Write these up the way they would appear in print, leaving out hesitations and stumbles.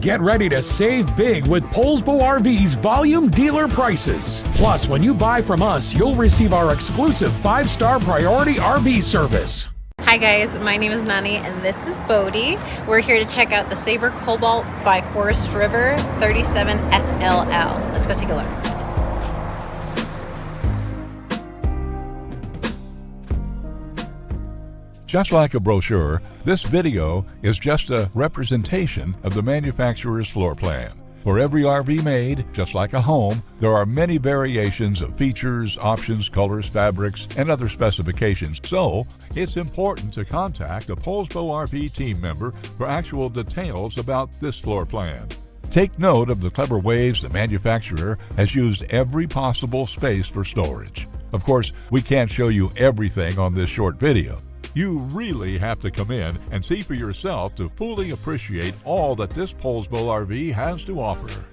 Get ready to save big with Poulsbo RV's volume dealer prices. Plus, when you buy from us, you'll receive our exclusive 5-star priority RV service. Hi guys, my name is Nani and this is Bodie. We're here to check out the Sabre Cobalt by Forest River 37FLL. Let's go take a look. Just like a brochure, this video is just a representation of the manufacturer's floor plan. For every RV made, just like a home, there are many variations of features, options, colors, fabrics, and other specifications. So, it's important to contact a Poulsbo RV team member for actual details about this floor plan. Take note of the clever ways the manufacturer has used every possible space for storage. Of course, we can't show you everything on this short video. You really have to come in and see for yourself to fully appreciate all that this Poulsbo RV has to offer.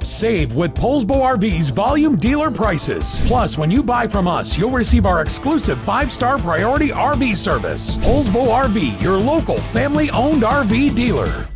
Save with Poulsbo RV's volume dealer prices. Plus, when you buy from us, you'll receive our exclusive 5-star priority RV service. Poulsbo RV, your local family-owned RV dealer.